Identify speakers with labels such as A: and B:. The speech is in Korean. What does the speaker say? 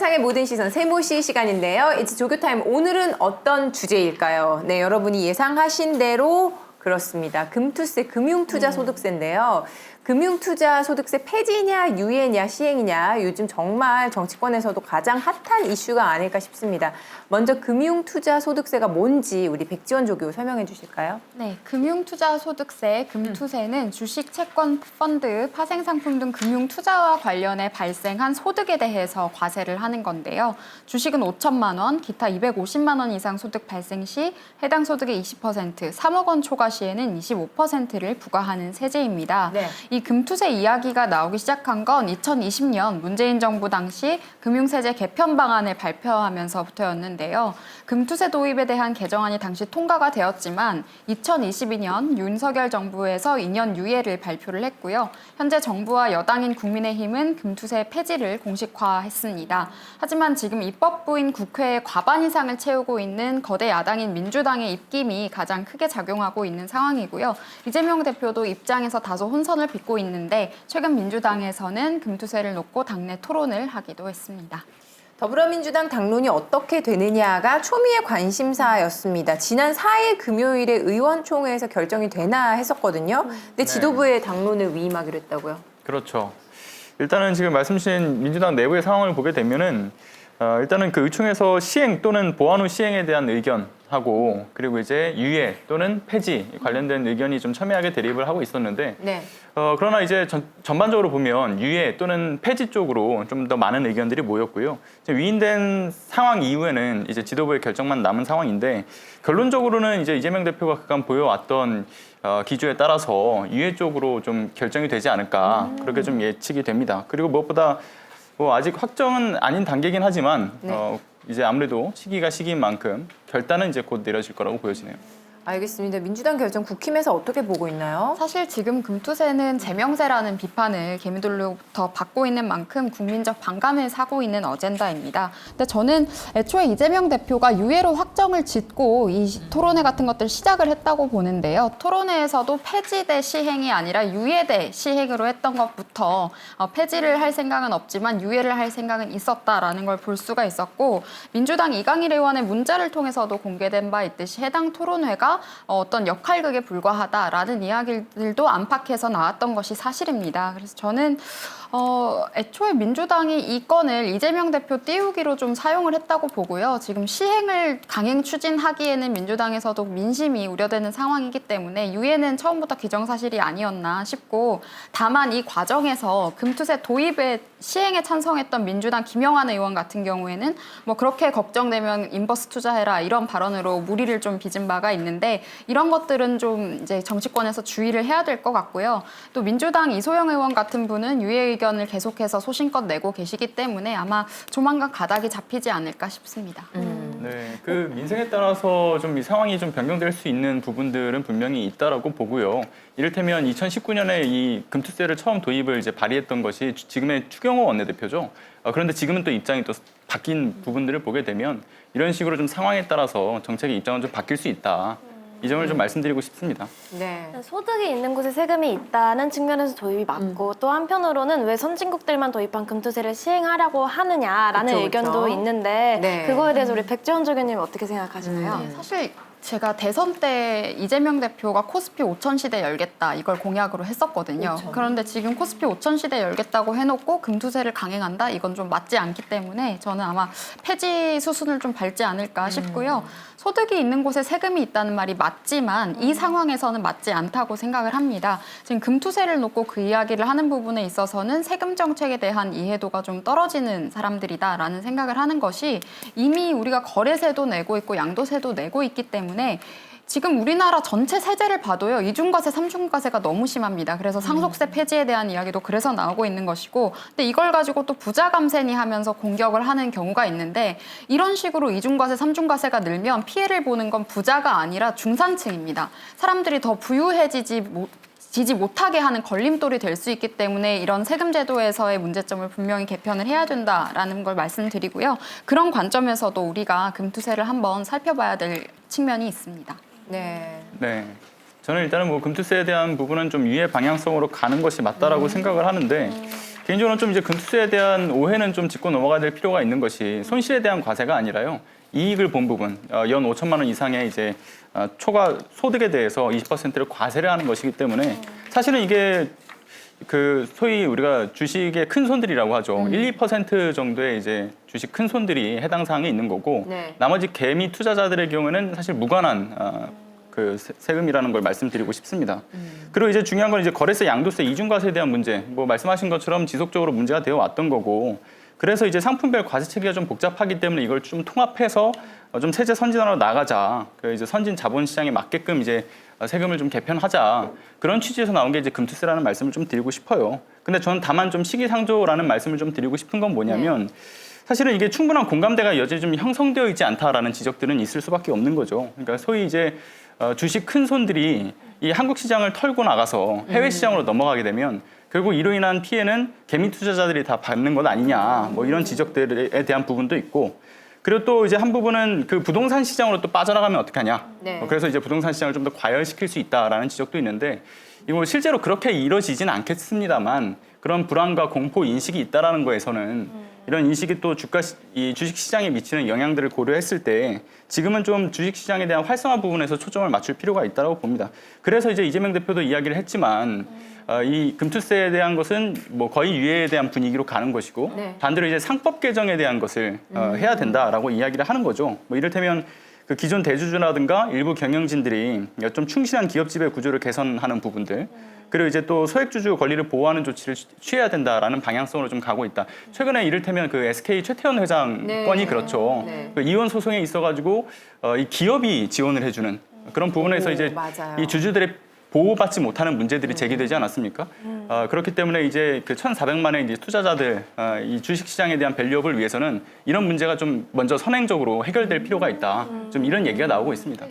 A: 세상의 모든 시선 세모시 시간인데요. It's 조교타임. 오늘은 어떤 주제일까요? 네, 여러분이 예상하신 대로 그렇습니다. 금투세, 금융투자소득세인데요. 금융투자소득세 폐지냐, 유예냐, 시행이냐 요즘 정말 정치권에서도 가장 핫한 이슈가 아닐까 싶습니다. 먼저 금융투자소득세가 뭔지 우리 백지원 조교 설명해 주실까요?
B: 네, 금융투자소득세, 금투세는 주식, 채권, 펀드, 파생상품 등 금융투자와 관련해 발생한 소득에 대해서 과세를 하는 건데요. 주식은 5천만 원, 기타 250만 원 이상 소득 발생 시 해당 소득의 20%, 3억 원 초과 시에는 25%를 부과하는 세제입니다.
A: 네.
B: 이 금투세 이야기가 나오기 시작한 건 2020년 문재인 정부 당시 금융세제 개편 방안을 발표하면서부터였는데요. 금투세 도입에 대한 개정안이 당시 통과가 되었지만 2022년 윤석열 정부에서 2년 유예를 발표를 했고요. 현재 정부와 여당인 국민의힘은 금투세 폐지를 공식화했습니다. 하지만 지금 입법부인 국회의 과반 이상을 채우고 있는 거대 야당인 민주당의 입김이 가장 크게 작용하고 있는 상황이고요. 이재명 대표도 입장에서 다소 혼선을 빚고 있는데 최근 민주당에서는 금투세를 놓고 당내 토론을 하기도 했습니다.
A: 더불어민주당 당론이 어떻게 되느냐가 초미의 관심사였습니다. 지난 4일 금요일에 의원총회에서 결정이 되나 했었거든요. 근데 지도부의 당론을 위임하기로 했다고요?
C: 그렇죠. 일단은 지금 말씀 주신 민주당 내부의 상황을 보게 되면은 일단은 그 의총에서 시행 또는 보완 후 시행에 대한 의견하고 그리고 이제 유예 또는 폐지 관련된 의견이 좀 첨예하게 대립을 하고 있었는데
A: 네.
C: 그러나 이제 전반적으로 보면 유예 또는 폐지 쪽으로 좀 더 많은 의견들이 모였고요. 이제 위임된 상황 이후에는 이제 지도부의 결정만 남은 상황인데 결론적으로는 이제 이재명 대표가 그간 보여왔던 기조에 따라서 유예 쪽으로 좀 결정이 되지 않을까 그렇게 좀 예측이 됩니다. 그리고 무엇보다 아직 확정은 아닌 단계긴 하지만
A: 네.
C: 이제 아무래도 시기가 시기인 만큼 결단은 이제 곧 내려질 거라고 보여지네요.
A: 알겠습니다. 민주당 결정 국힘에서 어떻게 보고 있나요?
B: 사실 지금 금투세는 제명세라는 비판을 개미들로부터 받고 있는 만큼 국민적 반감을 사고 있는 어젠다입니다. 근데 저는 애초에 이재명 대표가 유예로 확정을 짓고 이 토론회 같은 것들 시작을 했다고 보는데요. 토론회에서도 폐지 대 시행이 아니라 유예 대 시행으로 했던 것부터 폐지를 할 생각은 없지만 유예를 할 생각은 있었다라는 걸 볼 수가 있었고 민주당 이강일 의원의 문자를 통해서도 공개된 바 있듯이 해당 토론회가 어떤 역할극에 불과하다라는 이야기들도 안팎에서 나왔던 것이 사실입니다. 그래서 저는 애초에 민주당이 이 건을 이재명 대표 띄우기로 좀 사용을 했다고 보고요. 지금 시행을 강행 추진하기에는 민주당에서도 민심이 우려되는 상황이기 때문에 유예는 처음부터 기정사실이 아니었나 싶고 다만 이 과정에서 금투세 도입에 시행에 찬성했던 민주당 김영환 의원 같은 경우에는 뭐 그렇게 걱정되면 인버스 투자해라 이런 발언으로 무리를 좀 빚은 바가 있는데 이런 것들은 좀 이제 정치권에서 주의를 해야 될 것 같고요. 또 민주당 이소영 의원 같은 분은 유예 의견을 계속해서 소신껏 내고 계시기 때문에 아마 조만간 가닥이 잡히지 않을까 싶습니다.
C: 네, 그 민생에 따라서 좀 이 상황이 좀 변경될 수 있는 부분들은 분명히 있다라고 보고요. 이를테면 2019년에 이 금투세를 처음 도입을 이제 발의했던 것이 지금의 추경호 원내대표죠. 그런데 지금은 또 입장이 또 바뀐 부분들을 보게 되면 이런 식으로 좀 상황에 따라서 정책의 입장은 좀 바뀔 수 있다. 이 점을 좀 말씀드리고 싶습니다.
A: 네.
D: 소득이 있는 곳에 세금이 있다는 측면에서 도입이 맞고 또 한편으로는 왜 선진국들만 도입한 금투세를 시행하려고 하느냐라는
A: 그쵸,
D: 의견도
A: 그쵸.
D: 있는데
A: 네.
D: 그거에 대해서 우리 백지원 조교님 어떻게 생각하시나요?
B: 사실 제가 대선 때 이재명 대표가 코스피 5천 시대 열겠다 이걸 공약으로 했었거든요. 그런데 지금 코스피 5천 시대 열겠다고 해놓고 금투세를 강행한다? 이건 좀 맞지 않기 때문에 저는 아마 폐지 수순을 좀 밟지 않을까 싶고요. 소득이 있는 곳에 세금이 있다는 말이 맞지만 이 상황에서는 맞지 않다고 생각을 합니다. 지금 금투세를 놓고 그 이야기를 하는 부분에 있어서는 세금 정책에 대한 이해도가 좀 떨어지는 사람들이다라는 생각을 하는 것이 이미 우리가 거래세도 내고 있고 양도세도 내고 있기 때문에 지금 우리나라 전체 세제를 봐도요. 이중과세, 삼중과세가 너무 심합니다. 그래서 상속세 폐지에 대한 이야기도 그래서 나오고 있는 것이고 근데 이걸 가지고 또 부자 감세니 하면서 공격을 하는 경우가 있는데 이런 식으로 이중과세, 삼중과세가 늘면 피해를 보는 건 부자가 아니라 중산층입니다. 사람들이 더 부유해지지 못하게 하는 걸림돌이 될 수 있기 때문에 이런 세금 제도에서의 문제점을 분명히 개편을 해야 된다라는 걸 말씀드리고요. 그런 관점에서도 우리가 금투세를 한번 살펴봐야 될 측면이 있습니다.
A: 네.
C: 네, 저는 일단은 뭐 금투세에 대한 부분은 좀 유예 방향성으로 가는 것이 맞다라고 생각을 하는데 개인적으로는 좀 이제 금투세에 대한 오해는 좀 짚고 넘어가야 될 필요가 있는 것이 손실에 대한 과세가 아니라요. 이익을 본 부분, 연 5천만 원 이상의 이제 초과 소득에 대해서 20%를 과세를 하는 것이기 때문에 사실은 이게 그 소위 우리가 주식의 큰 손들이라고 하죠. 1, 2% 정도의 이제 주식 큰 손들이 해당 사항에 있는 거고
A: 네.
C: 나머지 개미 투자자들의 경우에는 사실 무관한 그 세금이라는 걸 말씀드리고 싶습니다. 그리고 이제 중요한 건 이제 거래세, 양도세, 이중과세에 대한 문제, 뭐 말씀하신 것처럼 지속적으로 문제가 되어 왔던 거고, 그래서 이제 상품별 과세 체계가 좀 복잡하기 때문에 이걸 좀 통합해서 좀 세제 선진화로 나가자. 그 이제 선진 자본 시장에 맞게끔 이제 세금을 좀 개편하자. 그런 취지에서 나온 게 이제 금투세라는 말씀을 좀 드리고 싶어요. 근데 저는 다만 좀 시기상조라는 말씀을 좀 드리고 싶은 건 뭐냐면 사실은 이게 충분한 공감대가 여전히 좀 형성되어 있지 않다라는 지적들은 있을 수밖에 없는 거죠. 그러니까 소위 이제 주식 큰 손들이 이 한국 시장을 털고 나가서 해외 시장으로 넘어가게 되면 결국 이로 인한 피해는 개미 투자자들이 다 받는 것 아니냐, 뭐 이런 지적들에 대한 부분도 있고, 그리고 또 이제 한 부분은 그 부동산 시장으로 또 빠져나가면 어떡하냐.
A: 네.
C: 그래서 이제 부동산 시장을 좀 더 과열시킬 수 있다라는 지적도 있는데, 이거 실제로 그렇게 이루어지진 않겠습니다만 그런 불안과 공포 인식이 있다라는 거에서는 이런 인식이 또 이 주식 시장에 미치는 영향들을 고려했을 때 지금은 좀 주식 시장에 대한 활성화 부분에서 초점을 맞출 필요가 있다고 봅니다. 그래서 이제 이재명 대표도 이야기를 했지만 이 금투세에 대한 것은 뭐 거의 유예에 대한 분위기로 가는 것이고
A: 네.
C: 반대로 이제 상법 개정에 대한 것을 해야 된다라고 이야기를 하는 거죠. 뭐 이를테면 그 기존 대주주라든가 일부 경영진들이 좀 충실한 기업 지배 구조를 개선하는 부분들, 그리고 이제 또 소액주주 권리를 보호하는 조치를 취해야 된다라는 방향성으로 좀 가고 있다. 최근에 이를테면 그 SK 최태원 회장
A: 네.
C: 건이 그렇죠.
A: 네.
C: 그 이혼 소송에 있어가지고 이 기업이 지원을 해주는 그런 부분에서
A: 오,
C: 이제
A: 맞아요.
C: 이 주주들의 보호받지 못하는 문제들이 제기되지 않았습니까? 그렇기 때문에 이제 그 1,400만의 이제 투자자들 이 주식 시장에 대한 밸류업을 위해서는 이런 문제가 좀 먼저 선행적으로 해결될 필요가 있다. 좀 이런 얘기가 나오고 있습니다.